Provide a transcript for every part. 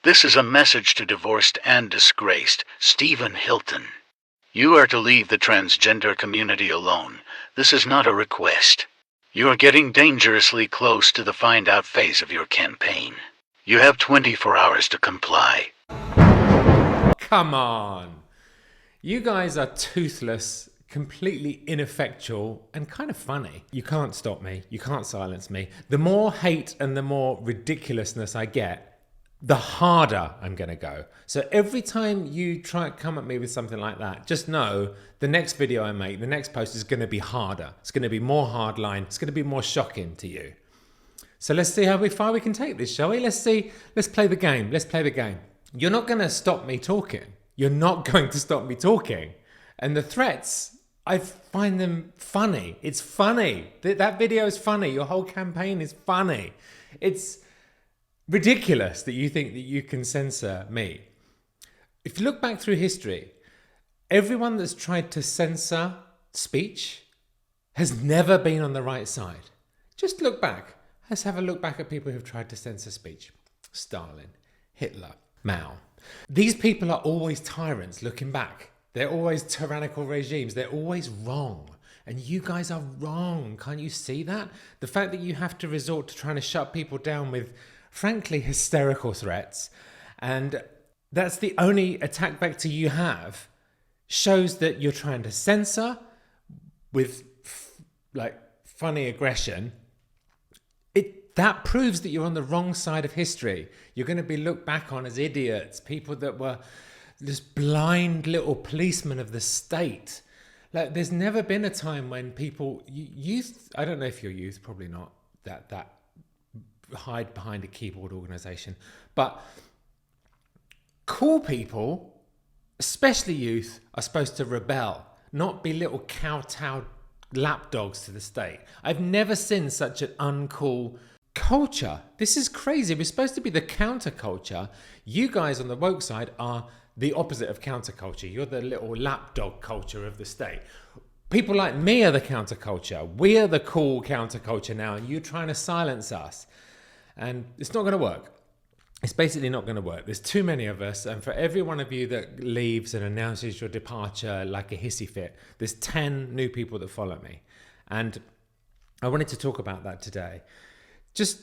This is a message to divorced and disgraced Stephen Hilton. You are to leave the transgender community alone. This is not a request. You are getting dangerously close to the find out phase of your campaign. You have 24 hours to comply. Come on. You guys are toothless, completely ineffectual, and kind of funny. You can't stop me. You can't silence me. The more hate and the more ridiculousness I get, the harder I'm going to go. So every time you try to come at me with something like that, just know the next video I make, the next post is going to be harder. It's going to be more hardline. It's going to be more shocking to you. So let's see how far we can take this, shall we? Let's play the game. Let's play the game. You're not going to stop me talking. You're not going to stop me talking. And the threats, I find them funny. It's funny. That video is funny. Your whole campaign is funny. It's ridiculous that you think that you can censor me. If you look back through history, everyone that's tried to censor speech has never been on the right side. Just look back. Let's have a look back at people who've tried to censor speech. Stalin, Hitler, Mao. These people are always tyrants looking back. They're always tyrannical regimes. They're always wrong. And you guys are wrong. Can't you see that? The fact that you have to resort to trying to shut people down with frankly hysterical threats, and that's the only attack vector you have, shows that you're trying to censor with funny aggression. That proves that you're on the wrong side of history. You're going to be looked back on as idiots, people that were just blind little policemen of the state. Like, there's never been a time when people, youth, I don't know if you're youth, probably not that hide behind a keyboard organization, but cool people, especially youth, are supposed to rebel, not be little kowtowed lapdogs to the state. I've never seen such an uncool culture. This is crazy. We're supposed to be the counterculture. You guys on the woke side are the opposite of counterculture. You're the little lapdog culture of the state. People like me are the counterculture. We're the cool counterculture now, and you're trying to silence us. And it's not going to work. It's basically not going to work. There's too many of us. And for every one of you that leaves and announces your departure like a hissy fit, there's 10 new people that follow me. And I wanted to talk about that today. Just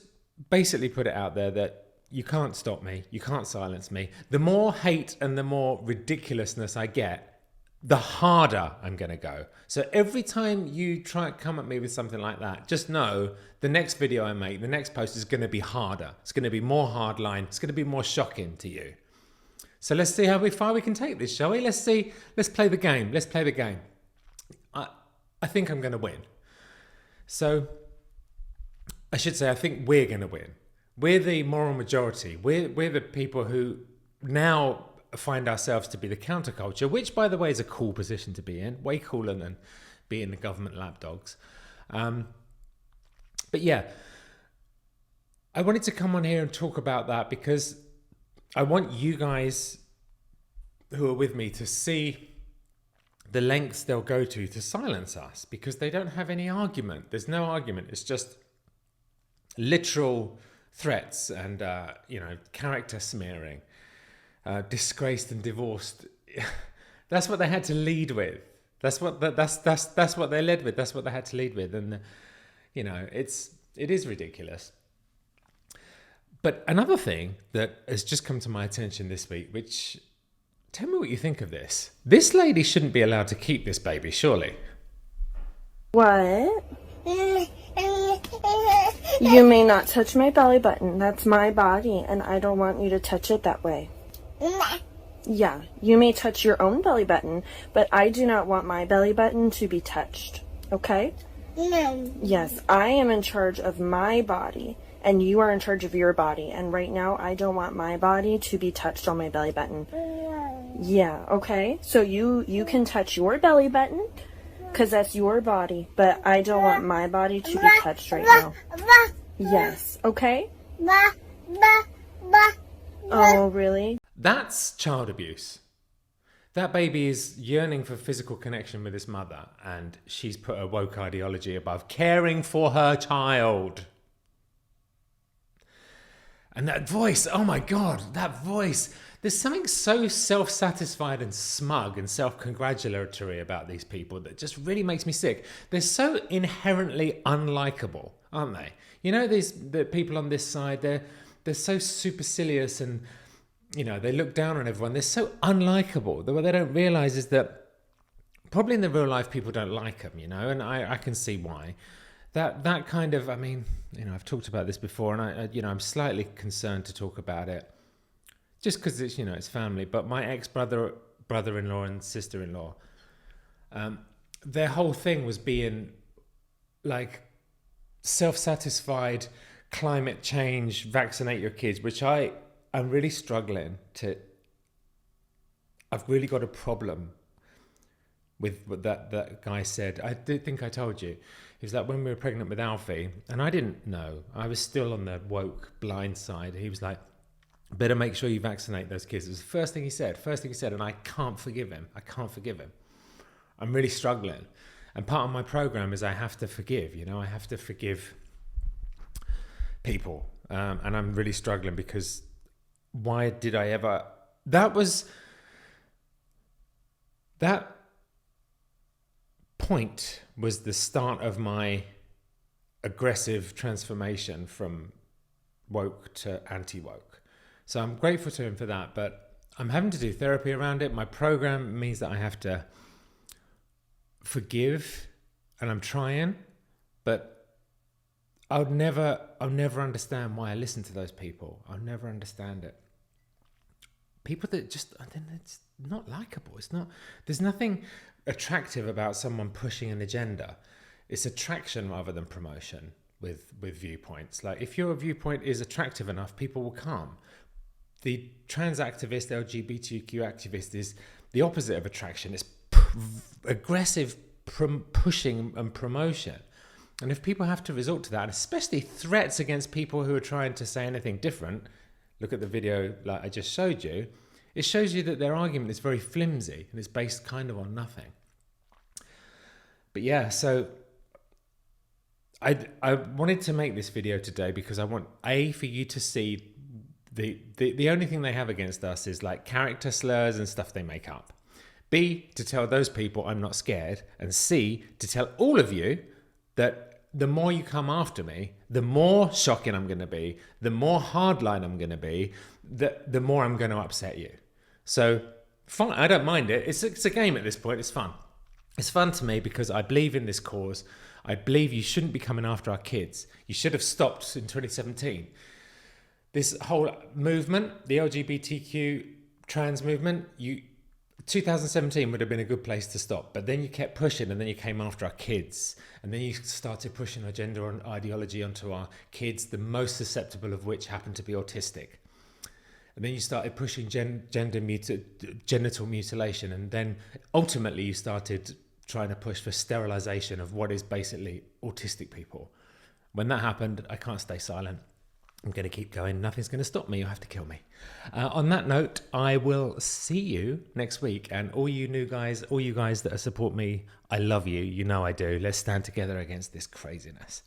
basically put it out there that you can't stop me. You can't silence me. The more hate and the more ridiculousness I get, the harder I'm going to go. So every time you try to come at me with something like that, just know the next video I make, the next post is going to be harder. It's going to be more hardline. It's going to be more shocking to you. So let's see how far we can take this, shall we? Let's play the game. Let's play the game. I think I'm going to win. So I should say, I think we're going to win. We're the moral majority. We're the people who now find ourselves to be the counterculture, which, by the way, is a cool position to be in. Way cooler than being the government lapdogs. But yeah, I wanted to come on here and talk about that because I want you guys who are with me to see the lengths they'll go to silence us, because they don't have any argument. There's no argument. It's just literal threats and character smearing. Disgraced and divorced. That's what they had to lead with. That's what they led with. That's what they had to lead with, and it is ridiculous. But another thing that has just come to my attention this week, which, tell me what you think of this. This lady shouldn't be allowed to keep this baby, surely. What? You may not touch my belly button. That's my body, and I don't want you to touch it that way. Yeah, you may touch your own belly button, but I do not want my belly button to be touched. Okay? No. Yes, I am in charge of my body, and you are in charge of your body. And right now, I don't want my body to be touched on my belly button. No. Yeah, okay? So you can touch your belly button, because that's your body, but I don't want my body to be touched right now. Yes, okay? Oh, really? That's child abuse. That baby is yearning for physical connection with his mother, and she's put her woke ideology above caring for her child. And that voice, oh my God, that voice. There's something so self-satisfied and smug and self-congratulatory about these people that just really makes me sick. They're so inherently unlikable, aren't they? You know, the people on this side, they're so supercilious and, you know, they look down on everyone. They're so unlikable. What they don't realize is that probably in the real life, people don't like them, you know, and I can see why. That kind of, I mean, you know, I've talked about this before, and I'm slightly concerned to talk about it, just because it's, you know, it's family. But my brother-in-law and sister-in-law, their whole thing was being like self-satisfied, climate change, vaccinate your kids, which I'm really struggling to. I've really got a problem with what that guy said. I did think I told you. He was like, when we were pregnant with Alfie, and I didn't know. I was still on the woke blind side. He was like, better make sure you vaccinate those kids. It was the first thing he said, and I can't forgive him. I'm really struggling. And part of my program is I have to forgive, you know, I have to forgive people. And I'm really struggling because why did I ever... That point was the start of my aggressive transformation from woke to anti-woke. So I'm grateful to him for that, but I'm having to do therapy around it. My program means that I have to forgive, and I'm trying, but I'll never understand why I listen to those people. I'll never understand it. People that just, it's not likable. There's nothing attractive about someone pushing an agenda. It's attraction rather than promotion with viewpoints. Like, if your viewpoint is attractive enough, people will come. The trans activist, LGBTQ activist is the opposite of attraction. It's aggressive pushing and promotion. And if people have to resort to that, and especially threats against people who are trying to say anything different, look at the video like I just showed you, it shows you that their argument is very flimsy and it's based kind of on nothing. But yeah, so I wanted to make this video today because I want for you to see the only thing they have against us is like character slurs and stuff they make up. B, to tell those people I'm not scared, and C, to tell all of you that the more you come after me, the more shocking I'm going to be, the more hardline I'm going to be, the more I'm going to upset you. So fine, I don't mind it. It's a game at this point. It's fun. It's fun to me because I believe in this cause. I believe you shouldn't be coming after our kids. You should have stopped in 2017. This whole movement, the LGBTQ trans movement, 2017 would have been a good place to stop. But then you kept pushing, and then you came after our kids. And then you started pushing our gender ideology onto our kids, the most susceptible of which happened to be autistic. And then you started pushing genital mutilation. And then ultimately you started trying to push for sterilization of what is basically autistic people. When that happened, I can't stay silent. I'm going to keep going. Nothing's going to stop me. You'll have to kill me. On that note, I will see you next week. And all you guys that support me, I love you. You know I do. Let's stand together against this craziness.